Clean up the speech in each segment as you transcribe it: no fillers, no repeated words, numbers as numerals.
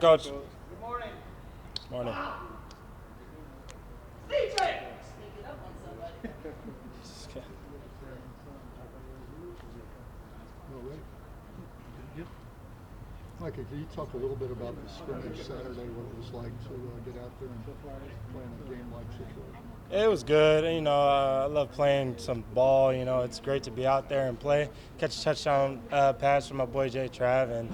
Coach. Good morning. Morning. Sneak it up on somebody. Micah, can you talk a little bit about the scrimmage Saturday, what it was like to get out there and play in a game-like situation? It was good. I love playing some ball. It's great to be out there and play, catch a touchdown pass from my boy Jay Trav, and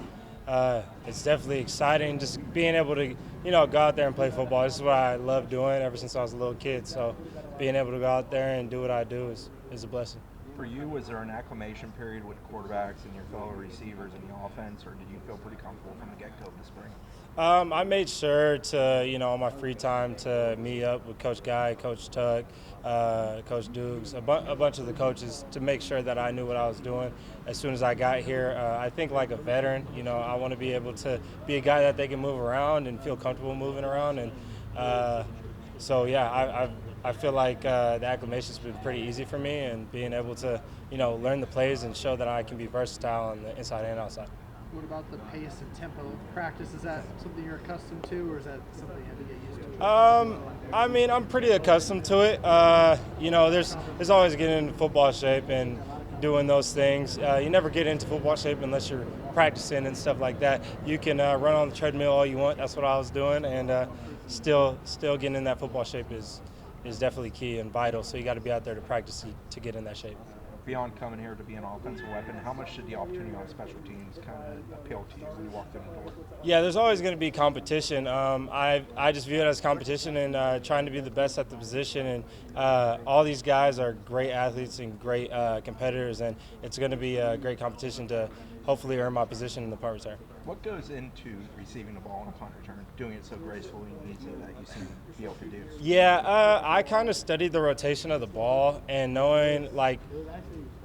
it's definitely exciting just being able to, go out there and play football. This is what I love doing ever since I was a little kid. So being able to go out there and do what I do is a blessing. For you, was there an acclimation period with quarterbacks and your fellow receivers in the offense, or did you feel pretty comfortable from the get-go this spring? I made sure to, on my free time to meet up with Coach Guy, Coach Tuck, Coach Dukes, a bunch of the coaches to make sure that I knew what I was doing as soon as I got here. I think like a veteran, I want to be able to be a guy that they can move around and feel comfortable moving around. And I feel like the acclimation's been pretty easy for me, and being able to, learn the plays and show that I can be versatile on the inside and outside. What about the pace and tempo of practice? Is that something you're accustomed to, or is that something you have to get used to? I'm pretty accustomed to it. There's always getting into football shape and doing those things. You never get into football shape unless you're practicing and stuff like that. You can run on the treadmill all you want. That's what I was doing, and still getting in that football shape is definitely key and vital. So you got to be out there to practice to get in that shape. Beyond coming here to be an offensive weapon, how much did the opportunity on special teams kind of appeal to you when you walked in the door? Yeah, there's always going to be competition. I just view it as competition and trying to be the best at the position. And all these guys are great athletes and great competitors, and it's going to be a great competition to hopefully earn my position in the punt return. What goes into receiving the ball on a punt return, doing it so gracefully and easy that you seem to be able to do? Yeah, I kind of studied the rotation of the ball and knowing, like,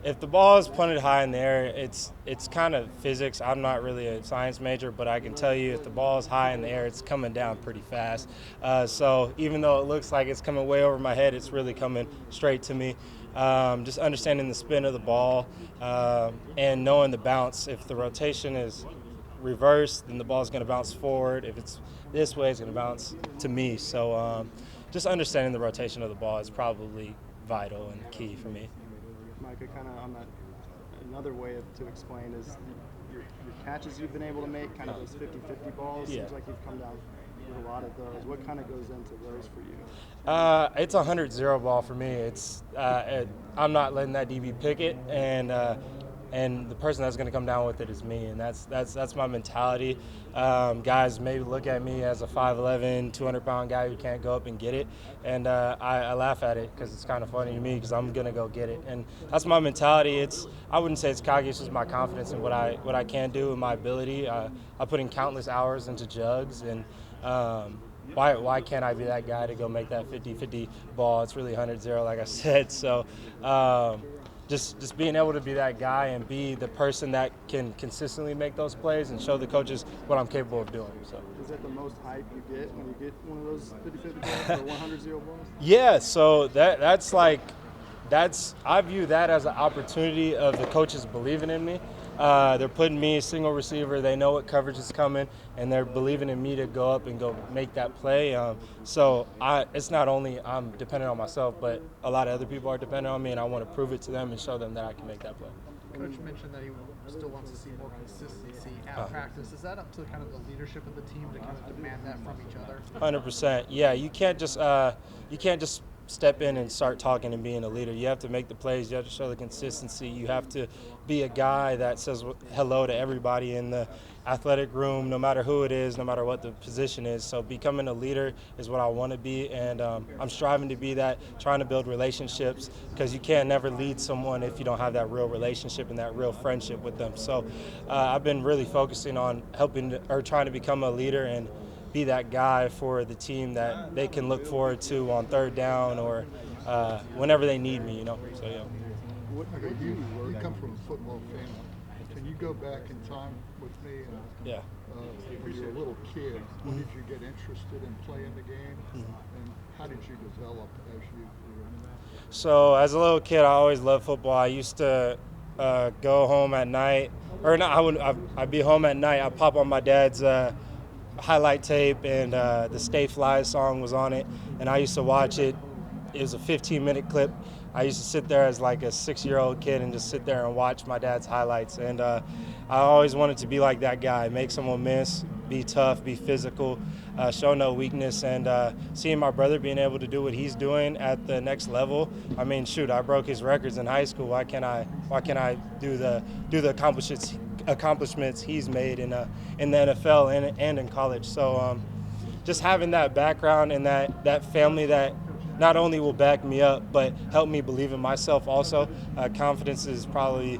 if the ball is punted high in the air, it's kind of physics. I'm not really a science major, but I can tell you if the ball is high in the air, it's coming down pretty fast. So even though it looks like it's coming way over my head, it's really coming straight to me. Just understanding the spin of the ball and knowing the bounce. If the rotation is reversed, then the ball is going to bounce forward. If it's this way, it's going to bounce to me. So just understanding the rotation of the ball is probably vital and key for me. Micah, kind of on that, another way to explain is your catches you've been able to make, kind of those 50-50 balls. Yeah. Seems like you've come down with a lot of those. What kind of goes into those for you? It's a 100-0 ball for me. I'm not letting that DB pick it, and the person that's going to come down with it is me, and that's my mentality. Guys maybe look at me as a 5'11", 200-pound guy who can't go up and get it, and I laugh at it because it's kind of funny to me because I'm going to go get it, and that's my mentality. I wouldn't say it's cocky, it's just my confidence in what I can do and my ability. I put in countless hours into jugs, and why can't I be that guy to go make that 50-50 ball? It's really 100-0, like I said. So just being able to be that guy and be the person that can consistently make those plays and show the coaches what I'm capable of doing. So. Is that the most hype you get when you get one of those 50-50 balls or 100-0 balls? Yeah, so I view that as an opportunity of the coaches believing in me. They're putting me a single receiver. They know what coverage is coming, and they're believing in me to go up and go make that play. It's not only I'm dependent on myself, but a lot of other people are dependent on me, and I want to prove it to them and show them that I can make that play. Coach mentioned that he still wants to see more consistency at practice. Is that up to kind of the leadership of the team to kind of demand that from each other? 100%. Yeah, you can't just step in and start talking and being a leader. You have to make the plays. You have to show the consistency. You have to be a guy that says hello to everybody in the athletic room, no matter who it is, no matter what the position is. So becoming a leader is what I want to be, and I'm striving to be that, trying to build relationships, because you can't never lead someone if you don't have that real relationship and that real friendship with them. So I've been really focusing on trying to become a leader and be that guy for the team that they can look forward to on third down or whenever they need me, So, yeah. You come from a football family. Can you go back in time with me? Yeah. When you were a little kid, when did you get interested in playing the game? And how did you develop as you grew up? So as a little kid, I always loved football. I used to go home at night, or not. I'd be home at night. I'd pop on my dad's highlight tape, and the Stay Fly song was on it, and I used to watch it. It was a 15-minute clip. I used to sit there as like a 6-year-old kid and just sit there and watch my dad's highlights. And I always wanted to be like that guy, make someone miss, be tough, be physical, show no weakness. And seeing my brother being able to do what he's doing at the next level, I mean, shoot, I broke his records in high school. Why can't I do the accomplishments he's made in the NFL and in college? So just having that background and that family that not only will back me up, but help me believe in myself also. Confidence is probably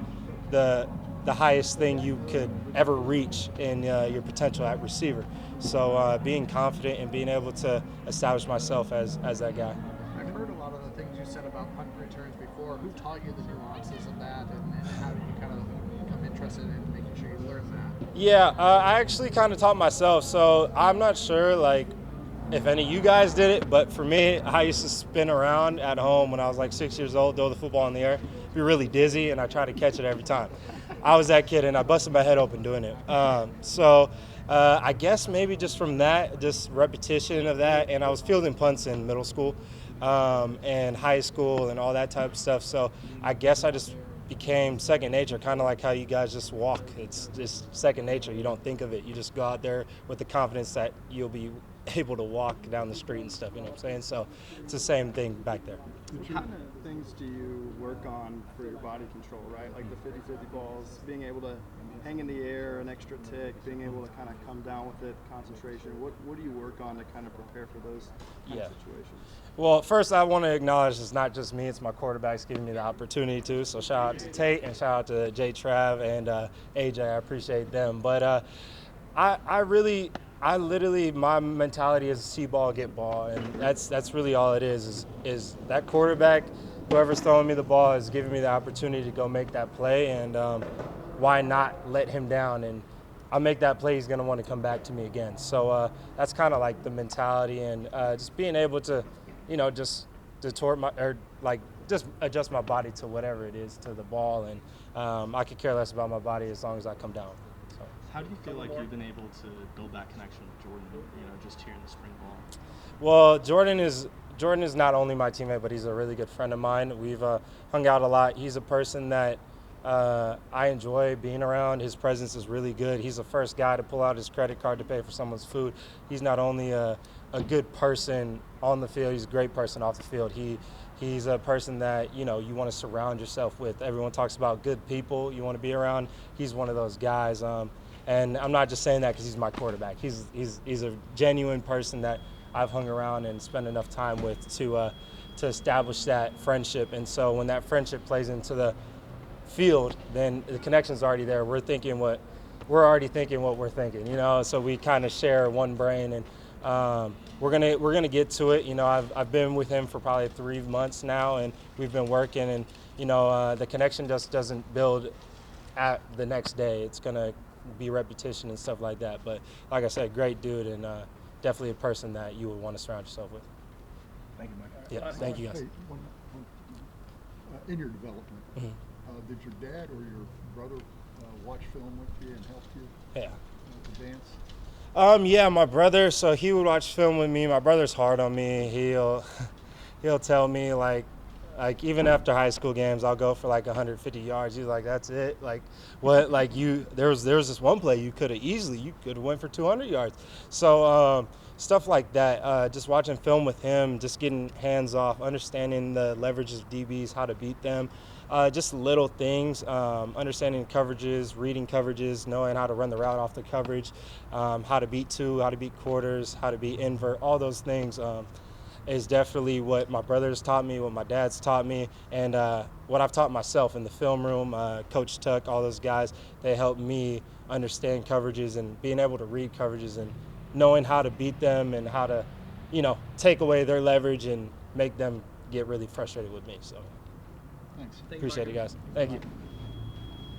the highest thing you could ever reach in your potential at receiver. So being confident and being able to establish myself as that guy. I've heard a lot of the things you said about punt returns before. Who taught you the nuances of that, and how did you kind of become interested in making sure you learn that? Yeah, I actually kind of taught myself. So I'm not sure, like, if any of you guys did it, but for me, I used to spin around at home when I was like 6 years old, throw the football in the air, be really dizzy, and I try to catch it every time. I was that kid, and I busted my head open doing it. So I guess maybe just from that, just repetition of that, and I was fielding punts in middle school and high school and all that type of stuff. So I guess I just became second nature, kind of like how you guys just walk. It's just second nature. You don't think of it. You just go out there with the confidence that you'll be able to walk down the street and stuff, you know what I'm saying? So it's the same thing back there. What kind of things do you work on for your body control, right? Like the 50-50 balls, being able to hang in the air, an extra tick, being able to kind of come down with it, concentration. What do you work on to kind of prepare for those kind of situations? Well, first I want to acknowledge it's not just me, it's my quarterbacks giving me the opportunity to. So shout out to Tate and shout out to Jay Trav and AJ. I appreciate them. But I literally, my mentality is see ball, get ball, and that's really all it is that quarterback, whoever's throwing me the ball is giving me the opportunity to go make that play, and why not let him down, and I'll make that play, he's going to want to come back to me again. So that's kind of like the mentality, and just being able to, just just adjust my body to whatever it is, to the ball, and I could care less about my body as long as I come down. How do you feel like you've been able to build that connection with Jordan, just here in the spring ball? Well, Jordan is not only my teammate, but he's a really good friend of mine. We've hung out a lot. He's a person that I enjoy being around. His presence is really good. He's the first guy to pull out his credit card to pay for someone's food. He's not only a good person on the field, he's a great person off the field. He's a person that, you want to surround yourself with. Everyone talks about good people you want to be around. He's one of those guys. And I'm not just saying that because he's my quarterback. He's a genuine person that I've hung around and spent enough time with to establish that friendship. And so when that friendship plays into the field, then the connection's already there. We're already thinking what we're thinking, So we kind of share one brain, and we're gonna get to it. I've been with him for probably 3 months now, and we've been working, and the connection just doesn't build at the next day. It's gonna be repetition and stuff like that. But like I said, great dude, and definitely a person that you would want to surround yourself with. Thank you, Mike. Yeah, thank you guys. Hey, in your development, did your dad or your brother watch film with you and help you advance? Yeah, my brother. So he would watch film with me. My brother's hard on me. He'll tell me like even after high school games, I'll go for like 150 yards. He's like, that's it. Like what? Like there was this one play you could have went for 200 yards. So stuff like that. Just watching film with him, just getting hands off, understanding the leverage of DBs, how to beat them. Just little things, understanding coverages, reading coverages, knowing how to run the route off the coverage, how to beat two, how to beat quarters, how to beat invert, all those things is definitely what my brothers taught me, what my dad's taught me, and what I've taught myself in the film room. Coach Tuck, all those guys, they helped me understand coverages and being able to read coverages and knowing how to beat them and how to, take away their leverage and make them get really frustrated with me. So Thanks. appreciate it, guys. Thank you.